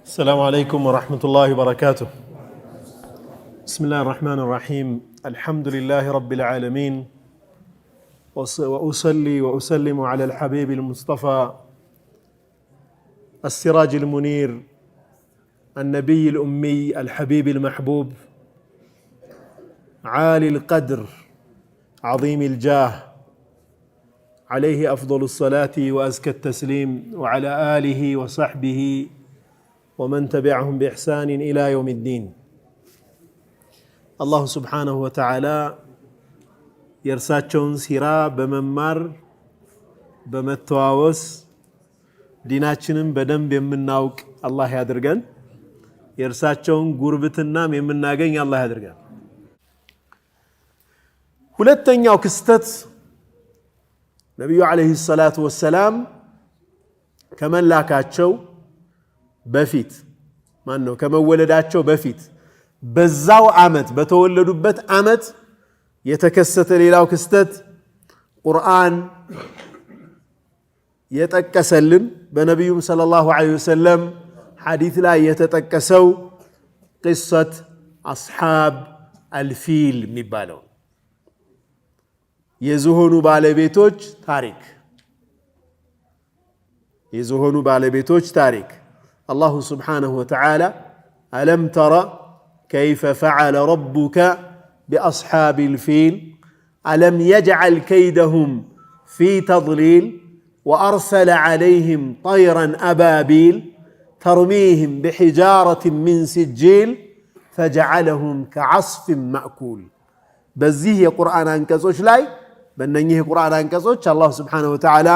السلام عليكم ورحمة الله وبركاته. بسم الله الرحمن الرحيم. الحمد لله رب العالمين، وأصلي وأسلم على الحبيب المصطفى السراج المنير النبي الأمي الحبيب المحبوب عالي القدر عظيم الجاه، عليه أفضل الصلاة وأزكى التسليم، وعلى آله وصحبه ومن تبعهم بإحسان إلى يوم الدين. الله سبحانه وتعالى يرساتشون سيرا بممار بمتواوس ديناتشنم بدن بمناوك الله يادرغن، يرساتشون قربتنا يمناغن الله يادرغن. ሁለተኛው ክስተት ነብዩ አለይሂ ሰላቱ ወሰላም ከመላካቸው በፊት ማነው ከመወለዳቸው በፊት በዛው አመት በተወለዱበት አመት የተከሰተ ሌላው ክስተት ቁርአን የጠቀሰልን በነብዩ ሰለላሁ ዐለይሂ ወሰለም ሐዲስ ላይ የተጠቀሰው قصة أصحاب الفيل የሚባለው የዝሆኑ ባለቤቶች ታሪክ የዝሆኑ ባለቤቶች ታሪክ الله سبحانه وتعالى ألم ترى كيف فعل ربك بأصحاب الفيل ألم يجعل كيدهم في تضليل وأرسل عليهم طيرا أبابيل ترميهم بحجارة من سجيل فجعلهم كعصف مأكول. بزيه قرآن أنكسوش لاي بأنه قرآن أنكسوش الله سبحانه وتعالى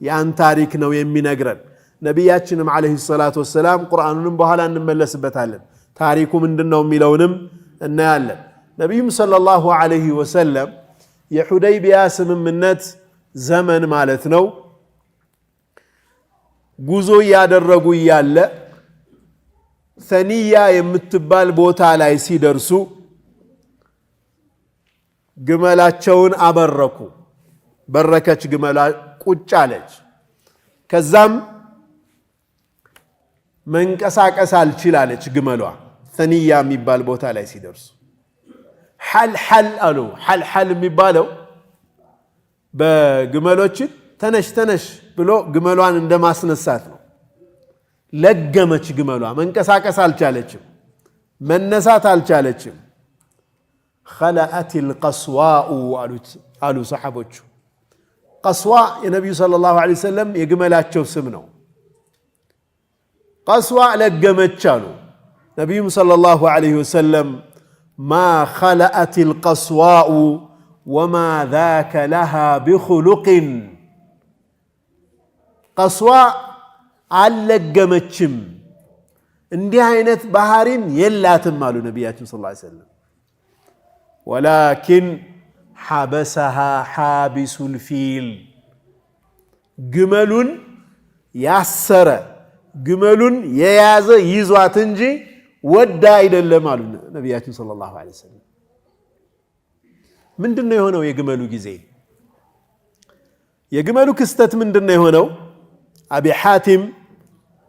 ያን ታሪክ ነው የሚነግረን። ነብያችንም አለይሂ ሰላቱ ወሰለም ቁርአኑንም በኋላ እንመለስበታለን። ታሪኩ ምንድነው የሚለውንም እናያለን። ነብዩም ሰለላሁ ዐለይሂ ወሰለም የሁደይቢያ ስምምነት ዘመን ማለት ነው ጉዞ ያደረጉ ያለ ሰኒያ የምትባል ቦታ ላይ ሲደርሱ ግመላቸውን አበረኩ። በረከች ግመላ ቁጭ አለች። ከዛም መንቀሳቀስ አልችላለች ግመሏ። ሰኒያ የሚባል ቦታ ላይ ሲደርሱ ሐልሐል አሉ። ሐልሐል የሚባለው በግመሎችን ተነሽ ተነሽ ብሎ ግመሏን እንደማስነሳት ነው። ለገመች ግመሏ። መንቀሳቀስ አልቻለችም፣ መነሳት አልቻለችም። خلأت القصواء አሉ ሰሐቦቹ። ቀስዋ የነብዩ ሰለላሁ ዐለይሂ ወሰለም የግመላቸው ስም ነው። ቀስዋ ለገመች አሉ ነብዩም ሰለላሁ ዐለይሂ ወሰለም ما خلأت القصواء وما ذاك لها بخلق ቀስዋ አልለገመችም፣ እንዲህ አይነት ባህሪም የላትም አሉ ነብያችን ሰለላሁ ዐለይሂ ወሰለም። ولكن حبسها حابس الفيل ግመሉን ያሰረ ግመሉን የያዘ ይዟት እንጂ ወዳ አይደለም አሉ ነብያችን ሰለላሁ ዐለይሂ ወሰለም። ምንድነው የሆነው የግመሉ ጊዜ? የግመሉ ክስተት ምንድነው የሆነው? አቢ ሐቲም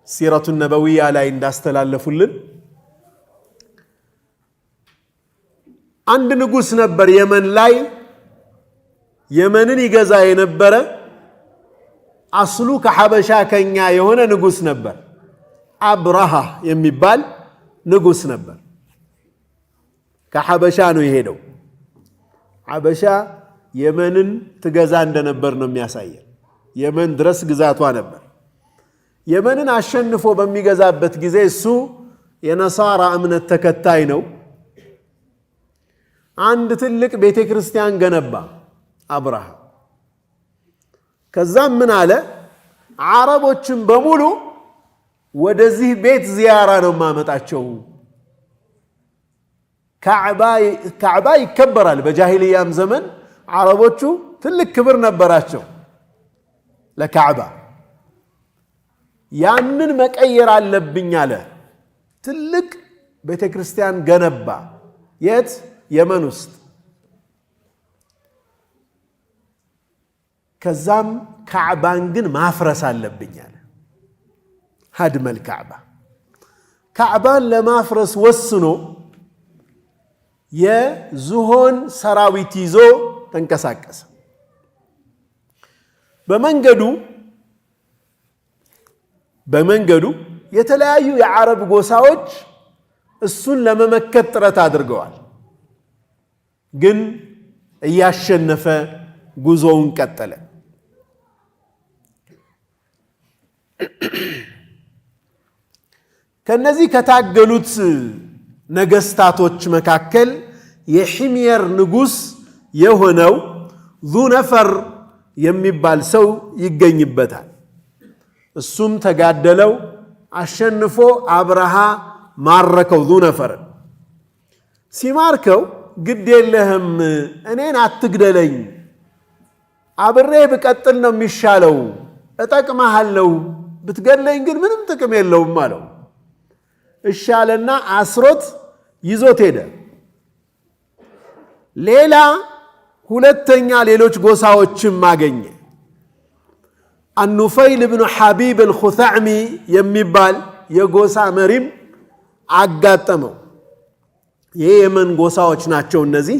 ሲረቱ ነበዊያ ላይ እንዳስተላለፉልን አንድ ንጉስ ነበር የመን ላይ። የመንን ይገዛ የነበረ አስሉ ከሐበሻ ከኛ የሆነ ንጉስ ነበር። አብረሃ የሚባል ንጉስ ነበር። ከሐበሻ ነው የሄደው። ሐበሻ የመንን ትገዛ እንደነበር ነው የሚያሳየው። የመን ድረስ ግዛቷ ነበር። የመንን አሸንፎ በሚገዛበት ጊዜ እሱ የነሳራ እምነት ተከታይ ነው። አንድ ትልቅ ቤተክርስቲያን ገነባ አብረሃ። ከዛም ምን አለ? አረቦችን በሙሉ ወደዚህ ቤት ዚያራ ነው ማመጣቸው። ካዕባ ይከበራል። በጃሂልያም ዘመን አረቦቹ ትልቅ ክብር ነበራቸው ለካዕባ። ያንን መቀየር አለብኝ አለ። ትልቅ ቤተክርስቲያን ገነባ። የት? የመን ውስጥ። ከዛም ካዕባን ግን ማፍረስ አለብኝ አለ። ሀድመል ካዕባ ካዕባን ለማፍረስ ወስኖ የዝሆን ሰራዊት ይዞ ተንቀሳቀሰ። በመንገዱ የተለያዩ የዓረብ ጎሳዎች እሱን ለመመከት ጥረት አድርገዋል። ግን እያሸነፈ ጉዞውን ቀጠለ። ከነዚህ ከታገሉት ነገስታቶች መካከል የሒምየር ንጉስ የሆነው ዙነፈር የሚባል ሰው ይገኝበታል። እሱም ተጋደለው፣ አሸንፎ አብረሃ ማረከው። ዙነፈርን ሲማርከው ግድ የለህም እኔን አትግደለኝ፣ አብሬ ብቀጥል ነው የሚሻለው፣ እጠቅመሃለሁ፣ ብትገድለኝ ግን ምንም ጥቅም የለውም አለው። እሻለና አስሮት ይዞት ሄደ። ሌሎች ጎሳዎችም አገኘ። አኑፈይል ብኑ ሐቢብ አልኹዛዕሚ የሚባል የጎሳ መሪም አጋጠመው። የየመን ጎሳዎች ናቸው እነዚህ።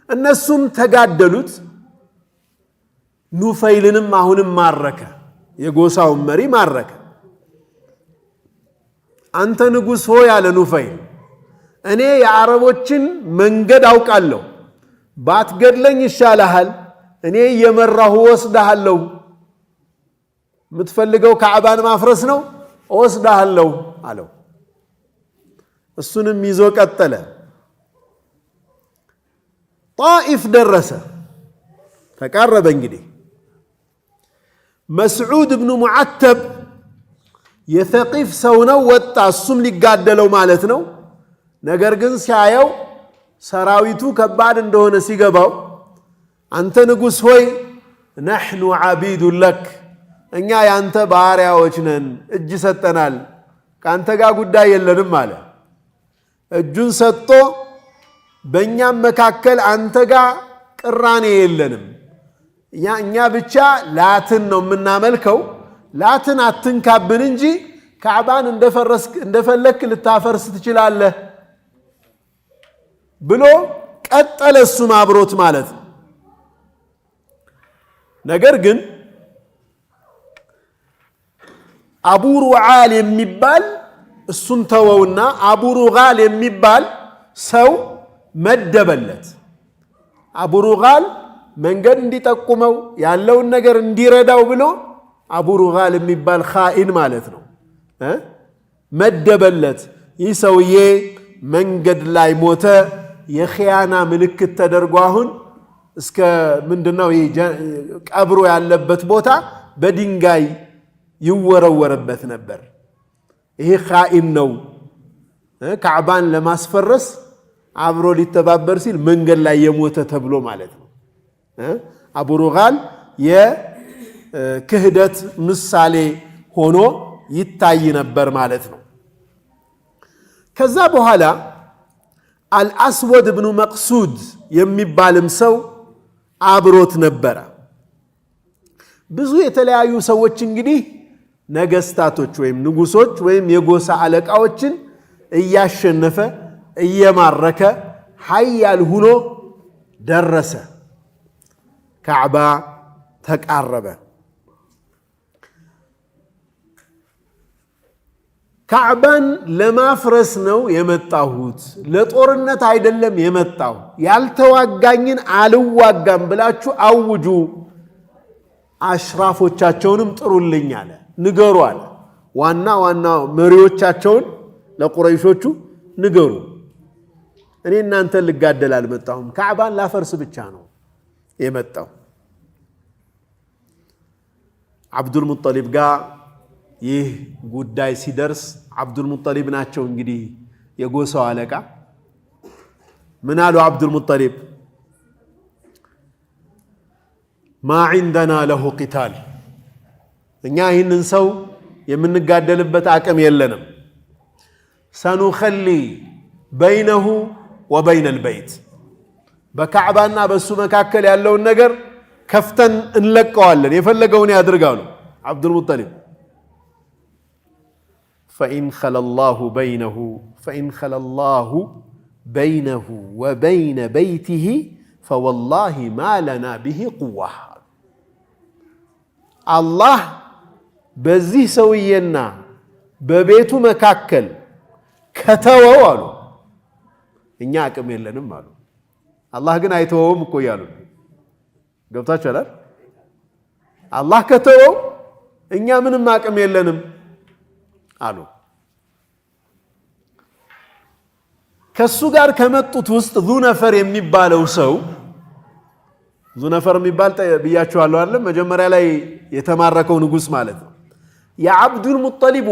እነሱም ተጋደሉት። ኑፈይልንም አሁንም ማረከ፣ የጎሳውን መሪ ማረከ። አንተ ንጉሥ ሆይ አለ ኑፈይል፣ እኔ የዓረቦችን መንገድ አውቃለሁ፣ ባትገድለኝ ይሻልሃል፣ እኔ እየመራሁ ወስዳሃለሁ። የምትፈልገው ካዕባን ማፍረስ ነው፣ ወስዳሃለሁ አለው። እሱንም ይዞ ቀጠለ። ጣኢፍ ደረሰ፣ ተቃረበ። እንግዲህ መስዑድ ብኑ ሙዓተብ የሰቂፍ ሰው ነው፣ ወጣ። እሱም ሊጋደለው ማለት ነው። ነገር ግን ሲያየው ሰራዊቱ ከባድ እንደሆነ ሲገባው አንተ ንጉሥ ሆይ ነሕኑ ዓቢዱን ለክ፣ እኛ ያንተ ባሪያዎች ነን፣ እጅ ሰጠናል፣ ከአንተ ጋር ጉዳይ የለንም አለ። እጁን ሰጥቶ በእኛም መካከል አንተ ጋር ቅራኔ የለንም፣ እኛ ብቻ ላትን ነው የምናመልከው፣ ላትን አትንካብን እንጂ ካዕባን እንደፈለክ ልታፈርስ ትችላለህ ብሎ ቀጠለ። እሱም አብሮት ማለት ነው። ነገር ግን አቡ ሩዓል የሚባል እሱን ተወውና አቡ ሩጋል የሚባል ሰው መደበለት። አቡ ሩጋል መንገድ እንዲጠቁመው ያለውን ነገር እንዲረዳው ብሎ አቡ ሩጋል የሚባል ኻኢን ማለት ነው መደበለት። ይህ ሰውዬ መንገድ ላይ ሞተ። የኺያና ምልክት ተደርጎ አሁን እስከ ምንድነው ቀብሮ ያለበት ቦታ በድንጋይ ይወረወረበት ነበር። ይሄ ኻኢን ነው። ካዕባን ለማስፈረስ አብሮ ሊተባበር ሲል መንገድ ላይ የሞተ ተብሎ ማለት ነው። አቡ ሩጋል የክህደት ምሳሌ ሆኖ ይታይ ነበር ማለት ነው። ከዛ በኋላ አልአስወድ ብኑ መቅሱድ የሚባልም ሰው አብሮት ነበረ። ብዙ የተለያዩ ሰዎች እንግዲህ ነገስታቶች ወይም ንጉሶች ወይም የጎሳ አለቃዎችን እያሸነፈ እየማረከ ኃያል ሁኖ ደረሰ። ካዕባ ተቃረበ። ካዕባን ለማፍረስ ነው የመጣሁት፣ ለጦርነት አይደለም የመጣሁ፣ ያልተዋጋኝን አልዋጋም ብላችሁ አውጁ፣ አሽራፎቻቸውንም ጥሩልኝ አለ፣ ንገሩ አለ። ዋና ዋና መሪዎቻቸውን ለቁረይሾቹ ንገሩ፣ እኔ እናንተን ልጋደል አልመጣሁም፣ ካዕባን ላፈርስ ብቻ ነው የመጣው። አብዱል ሙጠሊብ ጋር ይህ ጉዳይ ሲደርስ አብዱል ሙጠሊብ ናቸው እንግዲህ የጎሳው አለቃ። ምን አሉ አብዱል ሙጠሊብ? ማ ዒንደና ለሁ ቂታል፣ እኛ ይህንን ሰው የምንጋደልበት አቅም የለንም። ሰኑኸሊ በይነሁ ወበይነ ልበይት፣ በካዕባና በእሱ መካከል ያለውን ነገር ከፍተን እንለቀዋለን፣ የፈለገውን ያድርጋሉ አብዱል ሙጠሊብ። فإن خلى الله بينه وبين بيته فوالله ما لنا به قوة الله بزي سوينا ببيتو مكاكل كتووا قالوا إني أكم يلنم قالوا الله قنا يتوهم كويالو قبطا شلال الله كتووا إني من ما أكم يلنم قالوا كالسجار كمتت وسط ذو نفر يميبالو سو ذو نفر يميبال بياتشو الله علم مجمّر علي يتماركو نقص مالته يا عبد المطلب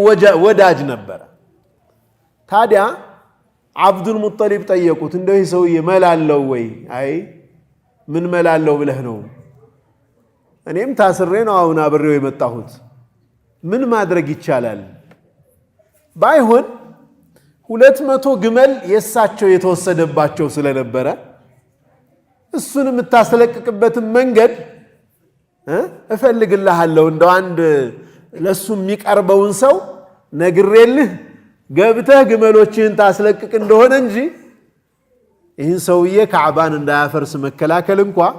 وداج نبر تاديا عبد المطلب طيقوت انده يسوي ملالو وي اي من ملالو بله ነው እኔም ታስሬ ነው አሁን አብሬው የመጣሁት ምን ማድረግ ይቻላል ባይሆን 200 ግመል የሳቸው የተወሰደባቸው ስለነበረ እሱንም ታስለቅቅበት መንገድ እፈልግልሃለሁ እንደው አንድ ለሱ የሚቀርበውን ሰው ነግሬልህ ገብተህ ግመሎችን ታስለቅቅ እንደሆነ እንጂ ይህን ሰውዬ ካዕባን እንዳያፈርስ መከላከል እንኳን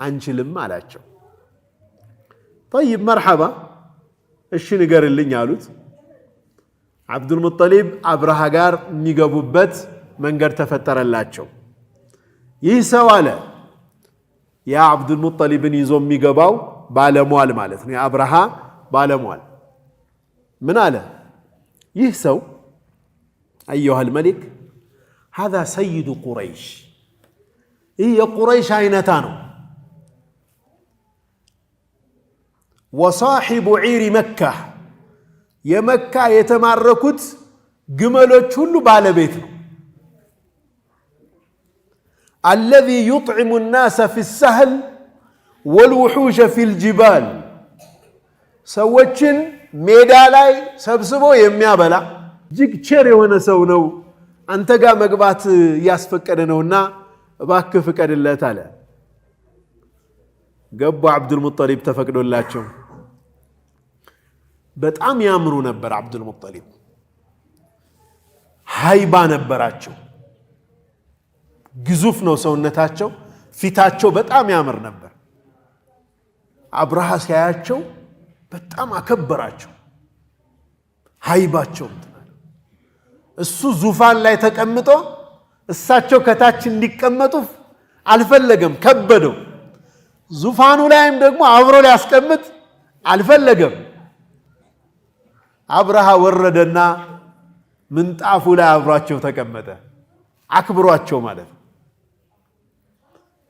አንችልም አላቸው طيب مرحبا እሺ ንገርልኝ አሉት አብዱል ሙጠሊብ አብርሃ ጋር የሚገቡበት መንገድ ተፈጠረላቸው ይህ ሰው አለ ያ አብዱል ሙጠሊብን ይዞ የሚገባው ባለሟል ማለት ነው አብርሃ ባለሟል ምን አለ ይህ ሰው أيها الملك هذا سيد قريش هي قريش عينتانو وصاحب عير مكة يا مكة يتماركوت جملوች ሁሉ ባለቤት ነው الذي يطعم الناس في السهل والوحوش في الجبال ሰዎችን ሜዳ ላይ ሰብስቦ የሚያበላ እጅግ ቸር የሆነ ሰው ነው አንተ ጋር መግባት ያስፈቀደ ነውና እባክህ ፍቀድለት አለ ገቡ አብዱል ሙጠሊብ ተፈቅዶላቸው በጣም ያምሩ ነበር አብዱል ሙጠሊብ ሃይባ ነበራቸው ግዙፍ ነው ሰውነታቸው ፊታቸው በጣም ያምር ነበር አብርሃ ሲያያቸው በጣም አከበራቸው ሃይባቸው እሱ ዙፋን ላይ ተቀምጦ እሳቸው ከታች እንዲቀመጡ አልፈለገም ከበደው ዙፋኑ ላይም ደግሞ አብሮ ሊያስቀምጥ አልፈለገም አብርሃ ወረደና ምንጣፉ ላይ አብሯቸው ተቀመጠ አክብሯቸው ማለት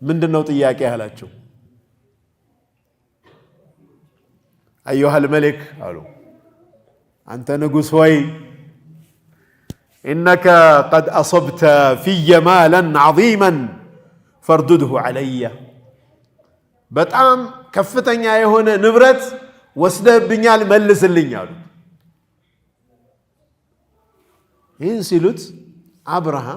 ምንድነው ጥያቄ ያላቸው أيها الملك قالوا أنت نقص وي إنك قد أصبت في مالا عظيما فاردده علي بتأم كفتني يا هنا نبرت وسده بنيال ملس اللينيال ينسلت أبرهة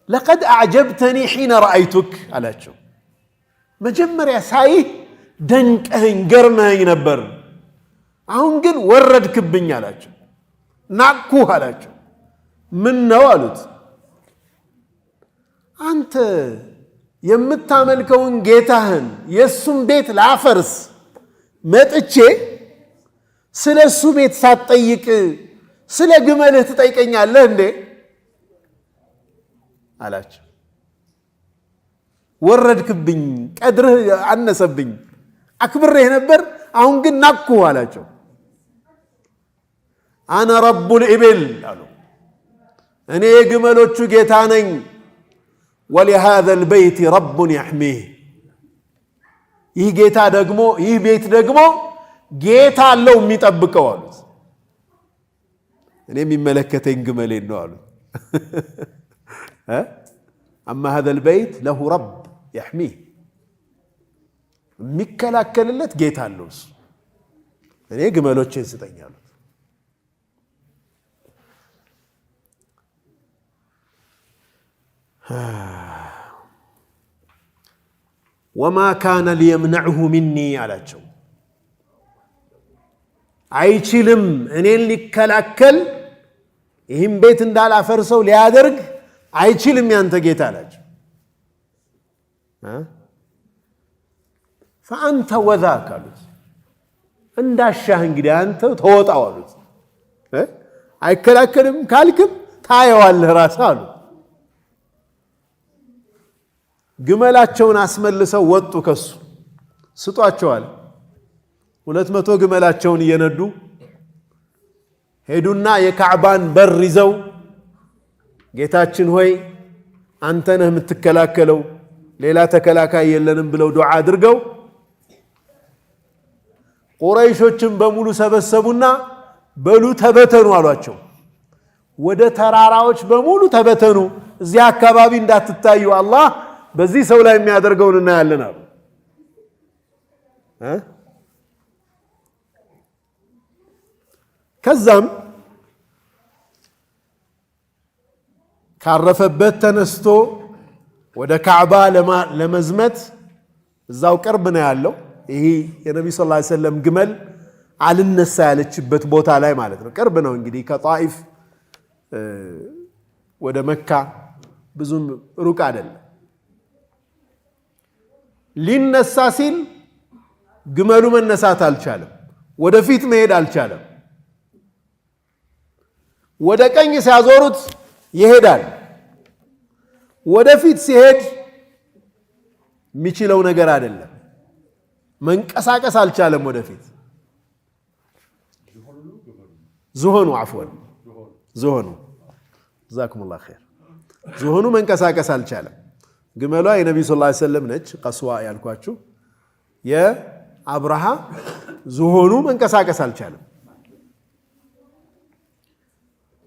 لقد أعجبتني حين رأيتك على شو مجمّر يا ساي دنك هنجرنا ينبر عونجن ورد كبني على شو ناكو على شو من نوالد أنت يمتعمل كون جيتهن يسون بيت العفرس مات اتشي سلا سو بيت ساتيك سلا جماله تتايكني على هندي على شو ورد كبني قدره عنسبني أكبر نبر አሁን ግን ናኩ አላቸው انا رب الابل قالوا እኔ ግመሎቹ ጌታ ነኝ ولهذا البيت رب يحميه ይህ ጌታ ደግሞ ይህ ቤት ደግሞ ጌታ አለው የሚጠብቀው አሉት እኔ የሚመለከተኝ ግመሌን ነው አሉት اما هذا البيت له رب يحميه ሚከላከልለት ጌታ አለው እኔ ግመሎችን ስጠኝ አሉት وما كان ليمنعه مني على جو አይችልም እኔን ሊከላከል ይህም ቤት እንዳላፈርሰው ሊያደርግ አይችልም ያንተ ጌታ አላቸው። فأنت وذاك አሉት። እንዳሻህ እንግዲህ አንተ ተወጣው አሉት። አይከላከልም ካልክም ታየዋለህ ራስህ አሉ። ግመላቸውን አስመልሰው ወጡ ከሱ ስጧቸዋል። 200 ግመላቸውን እየነዱ ሄዱና የካዕባን በር ይዘው ጌታችን ሆይ አንተ ነህ የምትከላከለው ሌላ ተከላካይ የለንም ብለው ዱዓ አድርገው ቁረይሾችን በሙሉ ሰበሰቡና በሉ ተበተኑ አሏቸው። ወደ ተራራዎች በሙሉ ተበተኑ፣ እዚህ አካባቢ እንዳትታዩ አላህ በዚህ ሰው ላይ የሚያደርገውን እናያለን አሉ። ከዛም ካረፈበት ተነስቶ ወደ ካዕባ ለመዝመት እዛው ቅርብ ነው ያለው። ይሄ የነብዩ ሰለላሁ ዐለይሂ ወሰለም ግመል አልነሳ ያለችበት ቦታ ላይ ማለት ነው። ቅርብ ነው እንግዲህ ከጣኢፍ ወደ መካ ብዙም ሩቅ አይደለም። ሊነሳ ሲል ግመሉ መነሳት አልቻለም፣ ወደፊት መሄድ አልቻለም። ወደ ቀኝ ሲያዞሩት ይሄዳል፣ ወደፊት ሲሄድ የሚችለው ነገር አይደለም፣ መንቀሳቀስ አልቻለም። ወደፊት ዝሆኑ አፍወን ዝሆኑ ጀዛኩሙላህ ኸይር ዝሆኑ መንቀሳቀስ አልቻለም። ግመሏ የነብዩ ሰለላሁ ዐለይሂ ወሰለም ነች፣ ቀስዋ ያልኳችሁ የአብርሃ ዝሆኑ መንቀሳቀስ አልቻለም።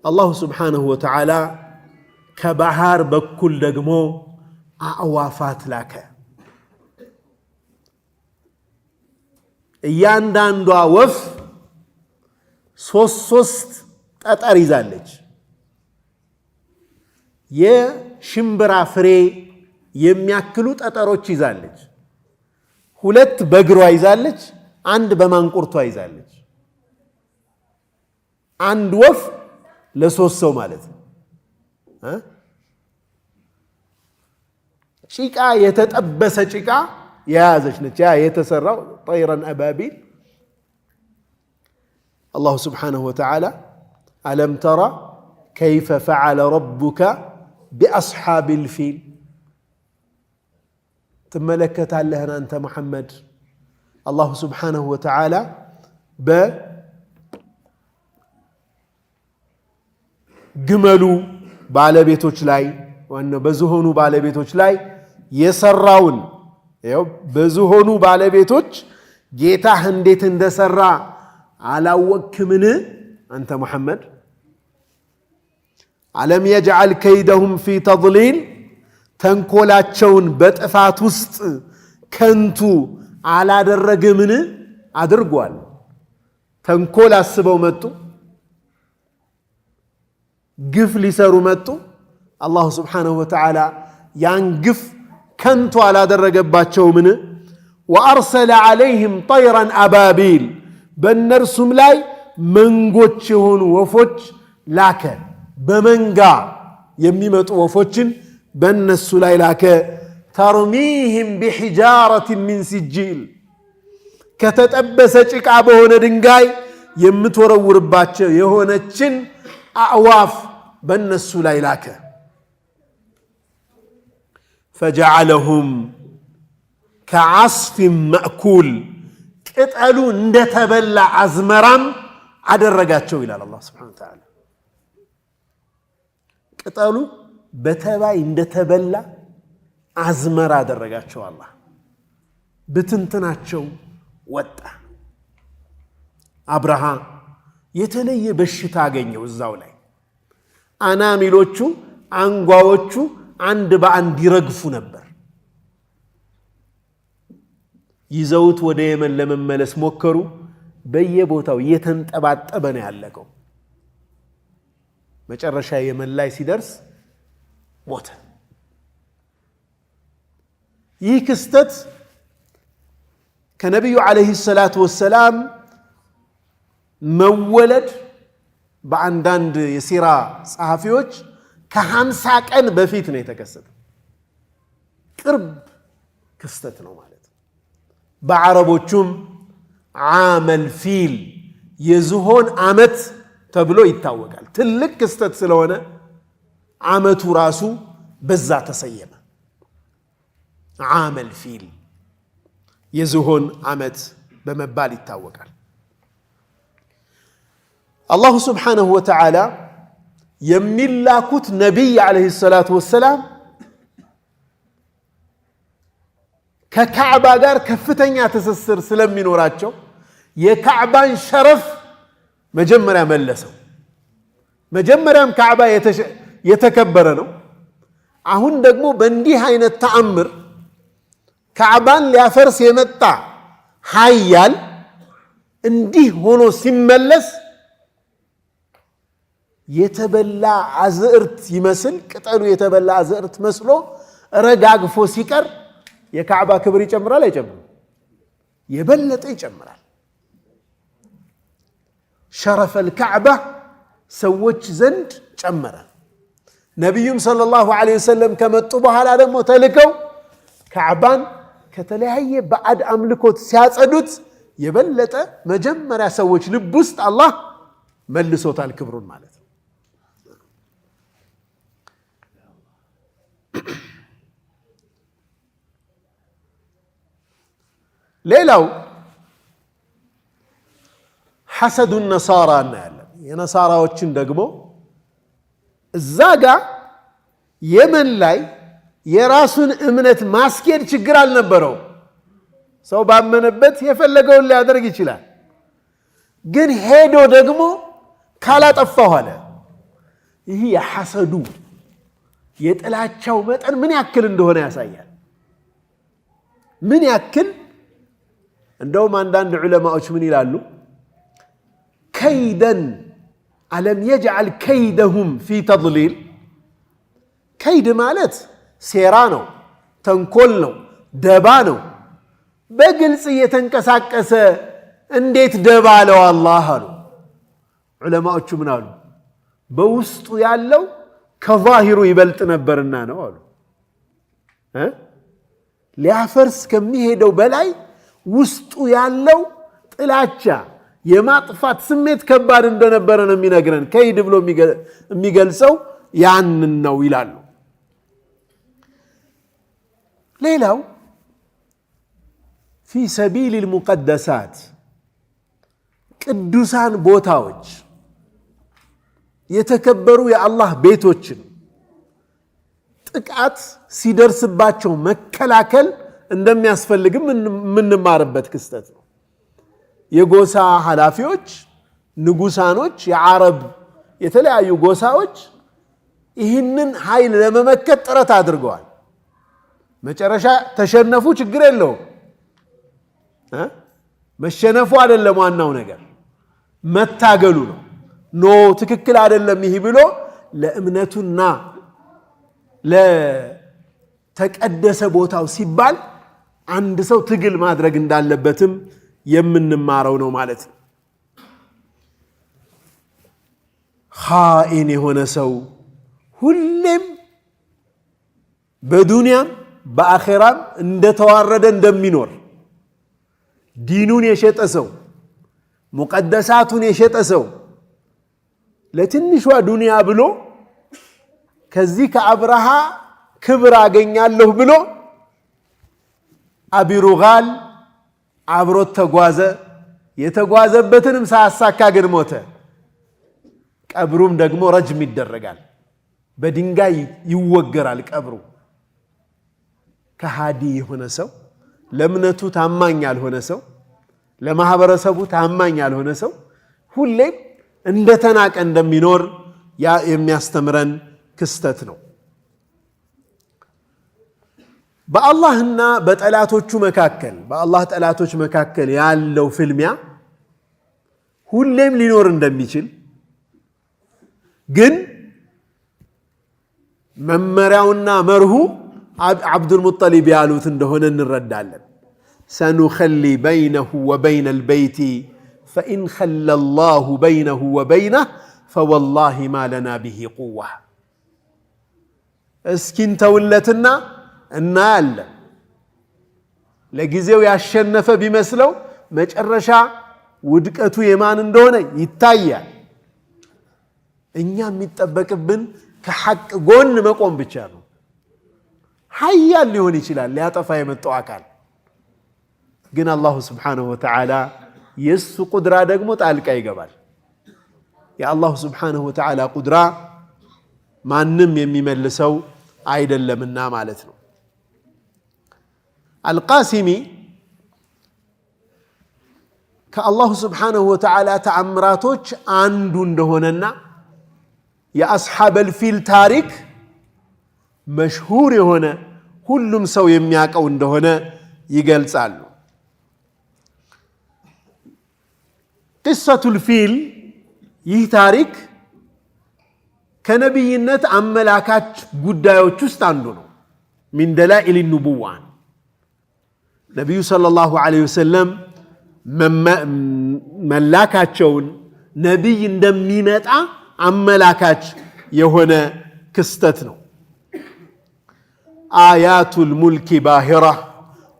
አላሁ ስብሓነሁ ወተዓላ ከባህር በኩል ደግሞ አዕዋፋት ላከ። እያንዳንዷ ወፍ ሶስት ጠጠር ይዛለች። የሽምብራ ፍሬ የሚያክሉ ጠጠሮች ይዛለች። 2 በእግሯ ይዛለች፣ 1 በማንቁርቷ ይዛለች። አንድ ወፍ ለ3 ሰው ማለት ነው። ጭቃ የተጠበሰ ጭቃ የያዘች ነች። ያ የተሰራው ጠይረን አባቢል አላሁ ስብሓነሁ ወተዓላ አለም ተራ ከይፈ ፈዓለ ረቡከ ቢአስሓቢል ፊል ትመለከታለህን አንተ ሙሐመድ አላሁ ስብሓነሁ ወተዓላ በግመሉ ባለቤቶች ላይ በዝሆኑ ባለቤቶች ላይ የሰራውን በዝሆኑ ባለቤቶች ጌታህ እንዴት እንደሰራ አላወክምን አንተ ሙሐመድ? አለም የጅዐል ከይደሁም ፊ ተድሊል ተንኮላቸውን በጥፋት ውስጥ ከንቱ አላደረገምን? አድርጓል። ተንኮል አስበው መጡ፣ ግፍ ሊሰሩ መጡ። አላሁ ስብሓነሁ ወተዓላ ያን ግፍ ከንቱ አላደረገባቸውምን? ወአርሰለ ዐለይህም ጠይረን አባቢል በእነርሱም ላይ መንጎች የሆኑ ወፎች ላከ። በመንጋ የሚመጡ ወፎችን በእነሱ ላይ ላከ። ተርሚህም ቢሒጃረት ሚን ሲጂል ከተጠበሰ ጭቃ በሆነ ድንጋይ የምትወረውርባቸው የሆነችን አዕዋፍ በእነሱ ላይ ላከ። ፈጀዐለሁም ከዐስፊን መእኩል ቅጠሉ እንደተበላ አዝመራም አደረጋቸው ይላል አላህ ሱብሓነሁ ወተዓላ። ቅጠሉ በተባይ እንደተበላ አዝመራ አደረጋቸው አላህ። ብትንትናቸው ወጣ። አብርሃ የተለየ በሽታ አገኘው እዛው ላይ። አናሚሎቹ አንጓዎቹ አንድ በአንድ ይረግፉ ነበር። ይዘውት ወደ የመን ለመመለስ ሞከሩ። በየቦታው እየተንጠባጠበ ነው ያለቀው። መጨረሻ የመን ላይ ሲደርስ ሞተ። ይህ ክስተት ከነቢዩ ዓለይሂ ሰላቱ ወሰላም መወለድ በአንዳንድ የሲራ ጸሐፊዎች ከ50 ቀን በፊት ነው የተከሰተው። ቅርብ ክስተት ነው ማለት ነው። በአረቦቹም ዓመል ፊል የዝሆን ዓመት ተብሎ ይታወቃል። ትልቅ ክስተት ስለሆነ ዓመቱ ራሱ በዛ ተሰየመ። ዓመል ፊል የዝሆን ዓመት በመባል ይታወቃል። አላሁ ስብሓነሁ ወተዓላ የሚላኩት ነቢይ ዓለይሂ ሰላቱ ወሰላም ከካዕባ ጋር ከፍተኛ ትስስር ስለሚኖራቸው የካዕባን ሸረፍ መጀመሪያ መለሰው። መጀመሪያም ካዕባ የተከበረ ነው። አሁን ደግሞ በእንዲህ አይነት ተአምር ካዕባን ሊያፈርስ የመጣ ኃያል እንዲህ ሆኖ ሲመለስ የተበላ አዝዕርት ይመስል ቅጠሉ የተበላ አዝዕርት መስሎ ረጋግፎ ሲቀር የካዕባ ክብር ይጨምራል አይጨምርም? የበለጠ ይጨምራል። ሸረፈል ካዕባ ሰዎች ዘንድ ጨመረ። ነቢዩም ሰለላሁ ዐለይሂ ወሰለም ከመጡ በኋላ ደግሞ ተልከው ካዕባን ከተለያየ ባዕድ አምልኮት ሲያጸዱት የበለጠ መጀመሪያ ሰዎች ልብ ውስጥ አላህ መልሶታል ክብሩን ማለት ነው። ሌላው ሐሰዱ ነሳራ እናያለን። የነሳራዎችን ደግሞ እዛ ጋር የመን ላይ የራሱን እምነት ማስኬድ ችግር አልነበረው። ሰው ባመነበት የፈለገውን ሊያደርግ ይችላል። ግን ሄዶ ደግሞ ካላጠፋው አለ። ይህ የሐሰዱ የጥላቻው መጠን ምን ያክል እንደሆነ ያሳያል። ምን ያክል እንደውም አንዳንድ ዑለማዎች ምን ይላሉ? ከይደን አለም የጅዓል ከይደሁም ፊ ተድሊል። ከይድ ማለት ሴራ ነው፣ ተንኮል ነው፣ ደባ ነው። በግልጽ እየተንቀሳቀሰ እንዴት ደባ አለው አላህ አሉ። ዑለማዎቹ ምን አሉ? በውስጡ ያለው ከዛሂሩ ይበልጥ ነበርና ነው አሉ። ሊያፈርስ ከሚሄደው በላይ ውስጡ ያለው ጥላቻ የማጥፋት ስሜት ከባድ እንደነበረ ነው የሚነግረን። ከይድ ብሎ የሚገልጸው ያንን ነው ይላሉ። ሌላው ፊ ሰቢል ሙቀደሳት ቅዱሳን ቦታዎች የተከበሩ የአላህ ቤቶችን ጥቃት ሲደርስባቸው መከላከል እንደሚያስፈልግም የምንማርበት ክስተት ነው። የጎሳ ኃላፊዎች፣ ንጉሳኖች፣ የዓረብ የተለያዩ ጎሳዎች ይህንን ኃይል ለመመከት ጥረት አድርገዋል። መጨረሻ ተሸነፉ፣ ችግር የለውም። መሸነፉ አይደለም ዋናው ነገር፣ መታገሉ ነው። ኖ ትክክል አይደለም ይህ ብሎ ለእምነቱና ለተቀደሰ ቦታው ሲባል አንድ ሰው ትግል ማድረግ እንዳለበትም የምንማረው ነው ማለት ነው። ኻኢን የሆነ ሰው ሁሌም በዱንያም በአኼራም እንደተዋረደ እንደሚኖር፣ ዲኑን የሸጠ ሰው፣ ሙቀደሳቱን የሸጠ ሰው ለትንሿ ዱንያ ብሎ ከዚህ ከአብርሃ ክብር አገኛለሁ ብሎ አቢሩጋል አብሮት ተጓዘ። የተጓዘበትንም ሳያሳካ ግን ሞተ። ቀብሩም ደግሞ ረጅም ይደረጋል፣ በድንጋይ ይወገራል ቀብሩ። ከሃዲ የሆነ ሰው፣ ለእምነቱ ታማኝ ያልሆነ ሰው፣ ለማህበረሰቡ ታማኝ ያልሆነ ሰው ሁሌም እንደተናቀ እንደሚኖር የሚያስተምረን ክስተት ነው። በአላህና በጠላቶቹ መካከል በአላህ ጠላቶች መካከል ያለው ፍልሚያ ሁሌም ሊኖር እንደሚችል ግን መመሪያውና መርሁ አብዱል ሙጠሊብ ያሉት እንደሆነ እንረዳለን። ሰኑኸሊ በይነሁ ወበይነ አልበይቲ فإن خلى الله بينه وبينه فوالله ما لنا به قوة اسكن تولتنا النال لجزيو ياشنف بمثلو مجرشا ودكتو يمان እንደሆነ ይታያል እኛ የሚጠበቅብን ከሐቅ ጎን መቆም ብቻ ነው ኃያል ሊሆን ይችላል ሊያጠፋ የመጣው አካል ግን አላህ Subhanahu Wa Ta'ala የሱ ቁድራ ደግሞ ጣልቃ ይገባል የአላህ Subhanahu Wa Ta'ala ቁድራ ማንንም የሚመልሰው አይደለምና ማለት ነው አልቃሲሚ ከአላህ Subhanahu Wa Ta'ala ተአምራቶች አንዱ እንደሆነና የአስሐብ الفيل ታሪክ መሽሁር የሆነ ሁሉም ሰው የሚያቀው እንደሆነ ይገልጻሉ قصة الفيل ይህ ታሪክ ከነብይነት አመላካች ጉዳዮች ውስጥ አንዱ ነው من دلائل النبوة ነብዩ ሰለላሁ ዐለይሂ ወሰለም መላካቸውን ነብይ እንደሚመጣ አመላካች የሆነ ክስተት ነው آيات الملك باهرة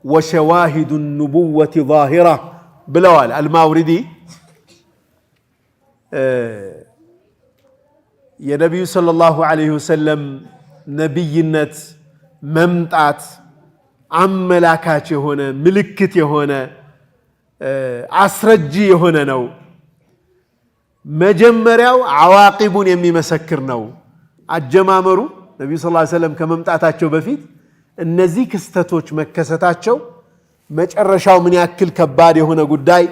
وشواهد النبوة ظاهرة بلوال الماوردي يا نبي صلى الله عليه وسلم نبينت ممتعت عملاكات هنا ملكت هنا أسرجي هنا نو مجمريو عواقب يمي مسكر نو الجمامرو ነብዩ ሰለላሁ ዐለይሂ ወሰለም ከመምጣታቸው በፊት እነዚህ ክስተቶች መከሰታቸው መጨረሻው ምን ያክል ከባድ የሆነ ጉዳይ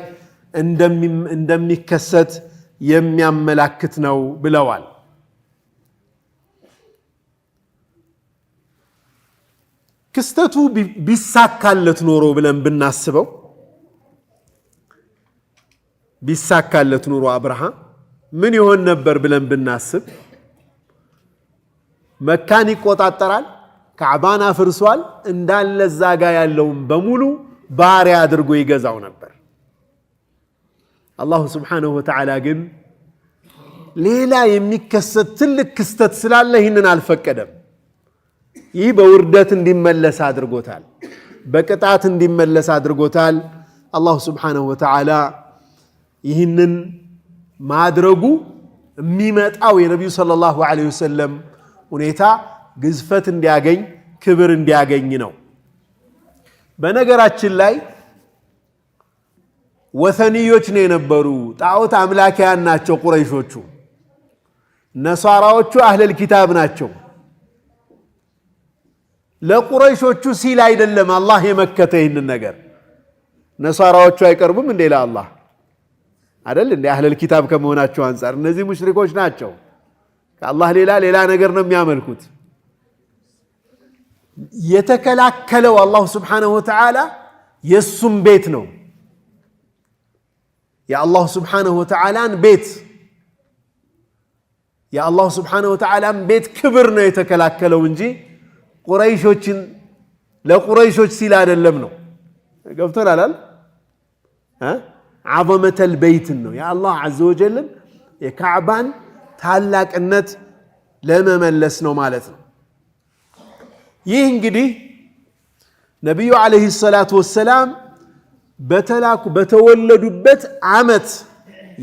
እንደሚከሰት የሚያመላክት ነው ብለዋል ክስተቱ ቢሳካለት ኖሮ ብለን ብናስበው ቢሳካለት ኖሮ አብርሃም ምን ይሆን ነበር ብለን ብናስብ መካን ይቆጣጠራል ካዕባን አፍርሷል እንዳለ ዛጋ ያለውን በሙሉ ባሪያ አድርጎ ይገዛው ነበር አላህ Subhanahu Wa Ta'ala ግን ሌላ የሚከሰት ትልቅ ክስተት ስላለ ይህንን አልፈቀደም ይህ በውርደት እንዲመለስ አድርጎታል በቅጣት እንዲመለስ አድርጎታል አላህ Subhanahu Wa Ta'ala ይህንን ማድረጉ የሚመጣው የነብዩ ሰለላሁ ዐለይሂ ወሰለም ሁኔታ ግዝፈት እንዲያገኝ ክብር እንዲያገኝ ነው በነገራችን ላይ ወሰኒዮች ነው የነበሩ ጣዖት አምላኪያን ናቸው ቁረይሾቹ ነሳራዎቹ አህለል ኪታብ ናቸው ለቁረይሾቹ ሲል አይደለም አላህ የመከተ ይህንን ነገር ነሳራዎቹ አይቀርቡም እንደ ለአላህ አይደል እንደ አህለል ኪታብ ከመሆናቸው አንፃር እነዚህ ሙሽሪኮች ናቸው ከአላህ ሌላ ነገር ነው የሚያመልኩት የተከላከለው አላህ Subhanahu Wa Ta'ala የሱም ቤት ነው የአላህ Subhanahu Wa Ta'alaን ቤት የአላህ Subhanahu Wa Ta'alaን ቤት ክብር ነው የተከላከለው እንጂ ቁረይሾችን ለቁረይሾች ሲል አይደለም ነው ገብቶናል عظمة البيت ነው የአላህ عز وجل የካዕባን ታላቅነት ለመመለስ ነው ማለት ነው ይህ እንግዲህ ነብዩ አለይሂ ሰላቱ ወሰለም በተወለዱበት ዓመት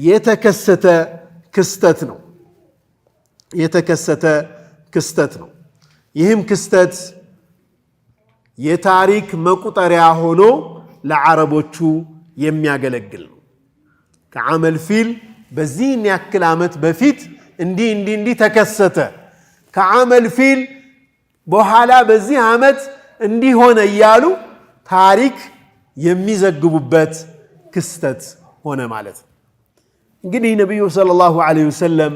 የተከሰተ ክስተት ነው ይህም ክስተት የታሪክ መቁጠሪያ ሆኖ ለዓረቦቹ የሚያገለግል ነው ከዓመል ፊል በዚህ ያክል ዓመት በፊት እንዲህ ተከሰተ ከዓመል ፊል በኋላ በዚህ ዓመት እንዲህ ሆነ ይያሉ ታሪክ የሚዘግቡበት ክስተት ሆነ ማለት እንግዲህ ነብዩ ሰለላሁ ዐለይሂ ወሰለም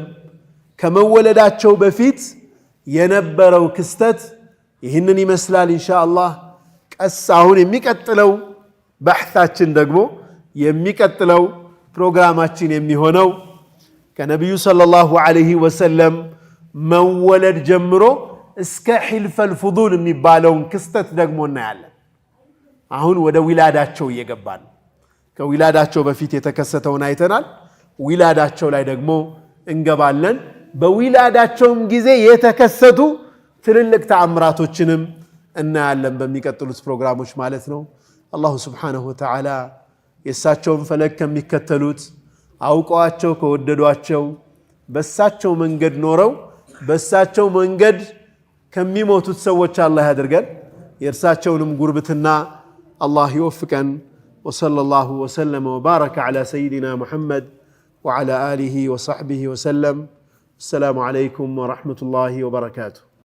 ከመወለዳቸው በፊት የነበረው ክስተት ይህንን ይመስላል ኢንሻአላህ ቀስ አሁን የሚቀጥለው በሕታችን ደግሞ የሚቀጥለው ፕሮግራማችን የሚሆነው ከነብዩ ሰለላሁ ዐለይሂ ወሰለም መወለድ ጀምሮ እስከ ሒልፈል ፉዱል የሚባለውን ክስተት ደግሞ እናያለን አሁን ወደ ዊላዳቸው እየገባን ከዊላዳቸው በፊት የተከሰተውን አይተናል። ዊላዳቸው ላይ ደግሞ እንገባለን። በዊላዳቸውም ጊዜ የተከሰቱ ትልልቅ ተአምራቶችንም እናያለን በሚቀጥሉት ፕሮግራሞች ማለት ነው። አላሁ ስብሓነሁ ወተዓላ የእሳቸውን ፈለግ ከሚከተሉት አውቀዋቸው ከወደዷቸው በእሳቸው መንገድ ኖረው በእሳቸው መንገድ ከሚሞቱት ሰዎች አላህ ያድርገን። የእርሳቸውንም ጉርብትና አላህ ይወፍቀን። ወሰለላሁ ወሰለመ ወባረከ ዐላ ሰይዲና ሙሐመድ ወዐላ አሊሂ ወሰሕቢሂ ወሰለም። አሰላሙ ዐለይኩም ወረሕመቱላሂ ወበረካቱሁ።